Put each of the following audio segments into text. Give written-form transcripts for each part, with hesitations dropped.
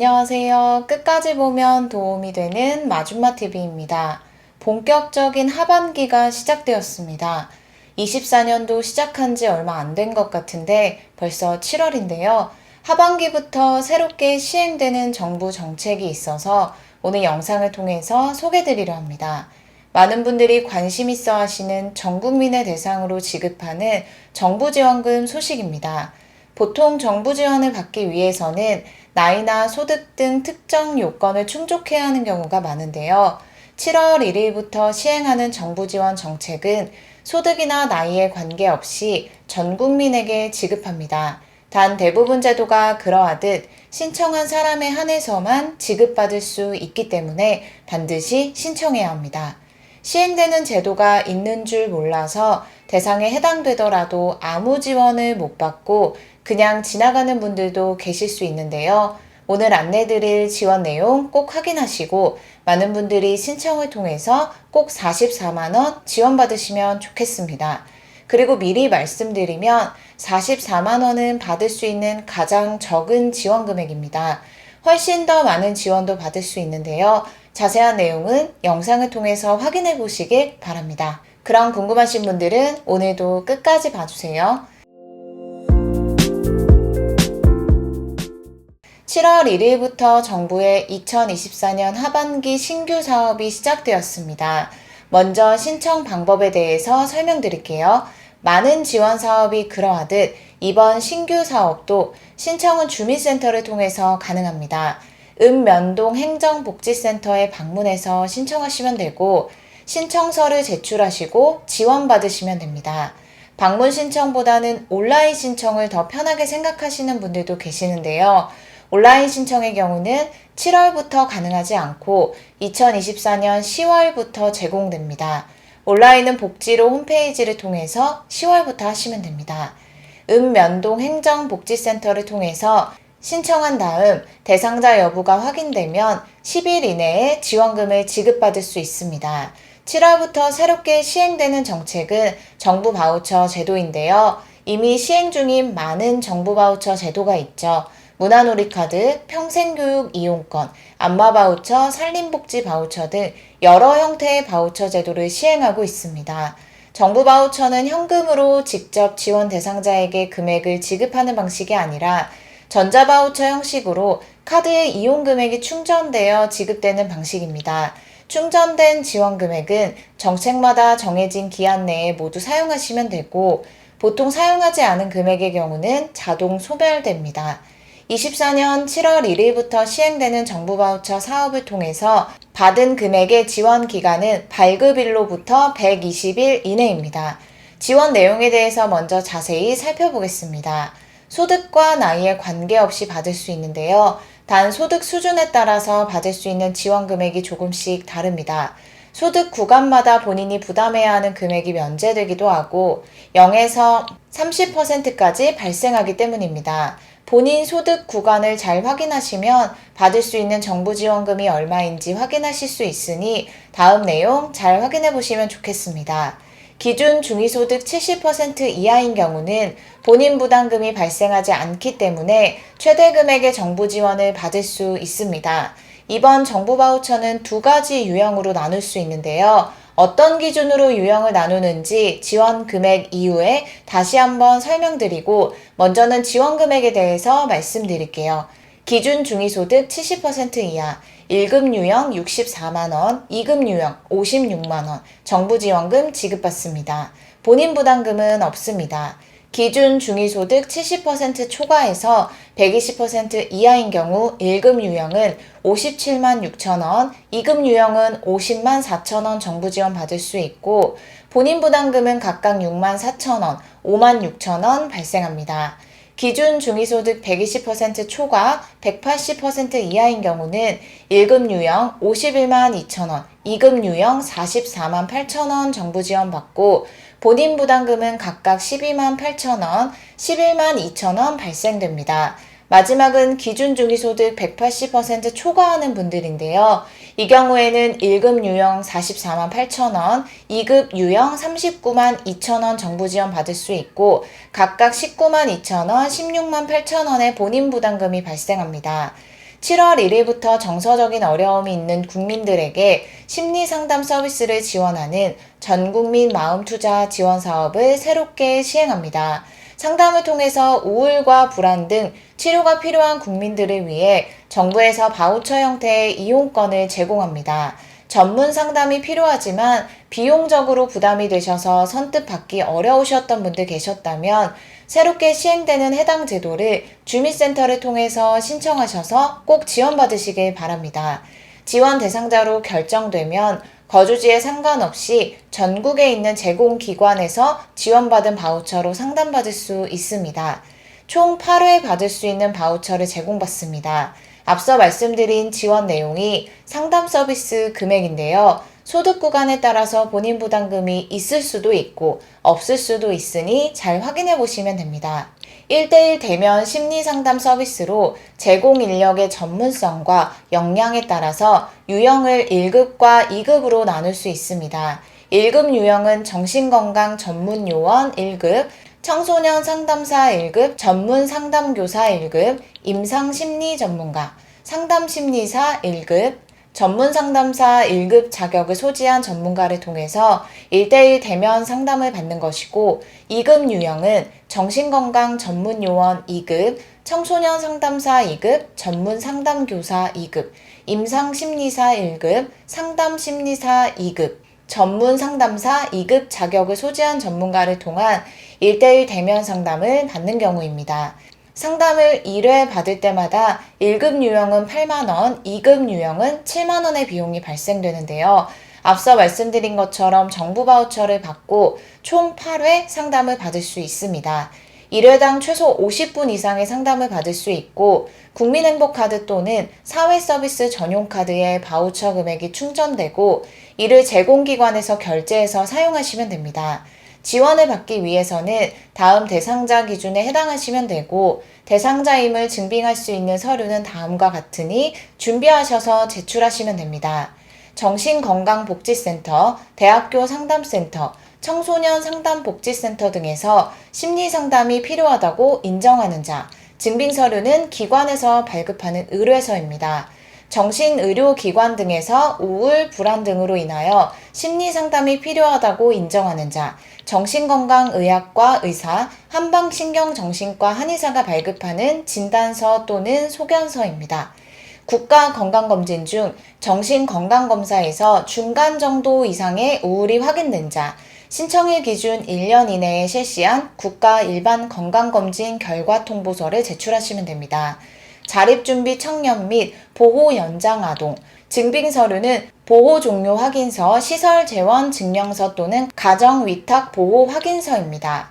안녕하세요. 끝까지 보면 도움이 되는 마줌마TV입니다. 본격적인 하반기가 시작되었습니다. 24년도 시작한 지 얼마 안 된 것 같은데 벌써 7월인데요. 하반기부터 새롭게 시행되는 정부 정책이 있어서 오늘 영상을 통해서 소개드리려 합니다. 많은 분들이 관심 있어 하시는 전 국민을 대상으로 지급하는 정부 지원금 소식입니다. 보통 정부 지원을 받기 위해서는 나이나 소득 등 특정 요건을 충족해야 하는 경우가 많은데요. 7월 1일부터 시행하는 정부 지원 정책은 소득이나 나이에 관계없이 전 국민에게 지급합니다. 단 대부분 제도가 그러하듯 신청한 사람에 한해서만 지급받을 수 있기 때문에 반드시 신청해야 합니다. 시행되는 제도가 있는 줄 몰라서 대상에 해당되더라도 아무 지원을 못 받고 그냥 지나가는 분들도 계실 수 있는데요. 오늘 안내드릴 지원 내용 꼭 확인하시고 많은 분들이 신청을 통해서 꼭 44만원 지원받으시면 좋겠습니다. 그리고 미리 말씀드리면 44만원은 받을 수 있는 가장 적은 지원 금액입니다. 훨씬 더 많은 지원도 받을 수 있는데요. 자세한 내용은 영상을 통해서 확인해 보시길 바랍니다. 그럼 궁금하신 분들은 오늘도 끝까지 봐주세요. 7월 1일부터 정부의 2024년 하반기 신규 사업이 시작되었습니다. 먼저 신청 방법에 대해서 설명드릴게요. 많은 지원 사업이 그러하듯 이번 신규 사업도 신청은 주민센터를 통해서 가능합니다. 읍면동 행정복지센터에 방문해서 신청하시면 되고 신청서를 제출하시고 지원받으시면 됩니다. 방문 신청보다는 온라인 신청을 더 편하게 생각하시는 분들도 계시는데요. 온라인 신청의 경우는 7월부터 가능하지 않고 2024년 10월부터 제공됩니다. 온라인은 복지로 홈페이지를 통해서 10월부터 하시면 됩니다. 읍면동 행정복지센터를 통해서 신청한 다음 대상자 여부가 확인되면 10일 이내에 지원금을 지급받을 수 있습니다. 7월부터 새롭게 시행되는 정책은 정부 바우처 제도인데요. 이미 시행 중인 많은 정부 바우처 제도가 있죠. 문화놀이카드, 평생교육 이용권, 안마바우처, 산림복지 바우처 등 여러 형태의 바우처 제도를 시행하고 있습니다. 정부 바우처는 현금으로 직접 지원 대상자에게 금액을 지급하는 방식이 아니라 전자바우처 형식으로 카드의 이용 금액이 충전되어 지급되는 방식입니다. 충전된 지원 금액은 정책마다 정해진 기한 내에 모두 사용하시면 되고 보통 사용하지 않은 금액의 경우는 자동 소멸됩니다. 24년 7월 1일부터 시행되는 정부 바우처 사업을 통해서 받은 금액의 지원 기간은 발급일로부터 120일 이내입니다. 지원 내용에 대해서 먼저 자세히 살펴보겠습니다. 소득과 나이에 관계없이 받을 수 있는데요. 단 소득 수준에 따라서 받을 수 있는 지원 금액이 조금씩 다릅니다. 소득 구간마다 본인이 부담해야 하는 금액이 면제되기도 하고 0에서 30%까지 발생하기 때문입니다. 본인 소득 구간을 잘 확인하시면 받을 수 있는 정부 지원금이 얼마인지 확인하실 수 있으니 다음 내용 잘 확인해 보시면 좋겠습니다. 기준 중위소득 70% 이하인 경우는 본인 부담금이 발생하지 않기 때문에 최대 금액의 정부 지원을 받을 수 있습니다. 이번 정부 바우처는 두 가지 유형으로 나눌 수 있는데요. 어떤 기준으로 유형을 나누는지 지원 금액 이후에 다시 한번 설명드리고 먼저는 지원 금액에 대해서 말씀드릴게요. 기준 중위소득 70% 이하, 1급 유형 64만원, 2급 유형 56만원, 정부 지원금 지급받습니다. 본인 부담금은 없습니다. 기준 중위소득 70% 초과해서 120% 이하인 경우 1급 유형은 57만 6천원, 2급 유형은 50만 4천원 정부 지원 받을 수 있고 본인 부담금은 각각 6만 4천원, 5만 6천원 발생합니다. 기준 중위소득 120% 초과 180% 이하인 경우는 1급 유형 51만 2천원, 2급 유형 44만 8천원 정부 지원 받고 본인 부담금은 각각 12만 8천원, 11만 2천원 발생됩니다. 마지막은 기준 중위소득 180% 초과하는 분들인데요. 이 경우에는 1급 유형 44만 8천원, 2급 유형 39만 2천원 정부 지원 받을 수 있고 각각 19만 2천원, 16만 8천원의 본인 부담금이 발생합니다. 7월 1일부터 정서적인 어려움이 있는 국민들에게 심리상담 서비스를 지원하는 전국민 마음투자 지원 사업을 새롭게 시행합니다. 상담을 통해서 우울과 불안 등 치료가 필요한 국민들을 위해 정부에서 바우처 형태의 이용권을 제공합니다. 전문 상담이 필요하지만 비용적으로 부담이 되셔서 선뜻 받기 어려우셨던 분들 계셨다면 새롭게 시행되는 해당 제도를 주민센터를 통해서 신청하셔서 꼭 지원받으시길 바랍니다. 지원 대상자로 결정되면 거주지에 상관없이 전국에 있는 제공기관에서 지원받은 바우처로 상담받을 수 있습니다. 총 8회 받을 수 있는 바우처를 제공받습니다. 앞서 말씀드린 지원 내용이 상담 서비스 금액인데요. 소득 구간에 따라서 본인 부담금이 있을 수도 있고 없을 수도 있으니 잘 확인해 보시면 됩니다. 1대1 대면 심리상담 서비스로 제공 인력의 전문성과 역량에 따라서 유형을 1급과 2급으로 나눌 수 있습니다. 1급 유형은 정신건강 전문요원 1급, 청소년 상담사 1급, 전문 상담교사 1급, 임상심리 전문가, 상담심리사 1급, 전문 상담사 1급 자격을 소지한 전문가를 통해서 1대1 대면 상담을 받는 것이고 2급 유형은 정신건강 전문요원 2급, 청소년 상담사 2급, 전문 상담교사 2급, 임상심리사 1급, 상담심리사 2급, 전문 상담사 2급 자격을 소지한 전문가를 통한 1대1 대면 상담을 받는 경우입니다. 상담을 1회 받을 때마다 1급 유형은 8만원, 2급 유형은 7만원의 비용이 발생되는데요. 앞서 말씀드린 것처럼 정부 바우처를 받고 총 8회 상담을 받을 수 있습니다. 1회당 최소 50분 이상의 상담을 받을 수 있고 국민행복카드 또는 사회서비스 전용카드에 바우처 금액이 충전되고 이를 제공기관에서 결제해서 사용하시면 됩니다. 지원을 받기 위해서는 다음 대상자 기준에 해당하시면 되고 대상자임을 증빙할 수 있는 서류는 다음과 같으니 준비하셔서 제출하시면 됩니다. 정신건강복지센터, 대학교 상담센터, 청소년 상담복지센터 등에서 심리상담이 필요하다고 인정하는 자, 증빙서류는 기관에서 발급하는 의뢰서입니다. 정신의료기관 등에서 우울, 불안 등으로 인하여 심리상담이 필요하다고 인정하는 자, 정신건강의학과 의사, 한방신경정신과 한의사가 발급하는 진단서 또는 소견서입니다. 국가건강검진 중 정신건강검사에서 중간 정도 이상의 우울이 확인된 자, 신청일 기준 1년 이내에 실시한 국가 일반 건강검진 결과 통보서를 제출하시면 됩니다. 자립준비 청년 및 보호 연장 아동, 증빙서류는 보호 종료 확인서, 시설 재원 증명서 또는 가정 위탁 보호 확인서입니다.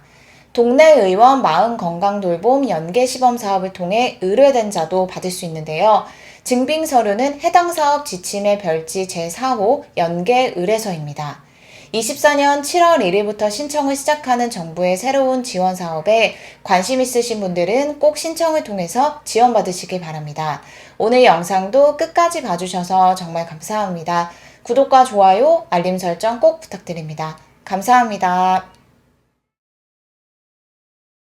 동네 의원 마음건강돌봄 연계시범 사업을 통해 의뢰된 자도 받을 수 있는데요. 증빙서류는 해당 사업 지침의 별지 제4호 연계 의뢰서입니다. 24년 7월 1일부터 신청을 시작하는 정부의 새로운 지원 사업에 관심 있으신 분들은 꼭 신청을 통해서 지원받으시길 바랍니다. 오늘 영상도 끝까지 봐주셔서 정말 감사합니다. 구독과 좋아요, 알림 설정 꼭 부탁드립니다. 감사합니다.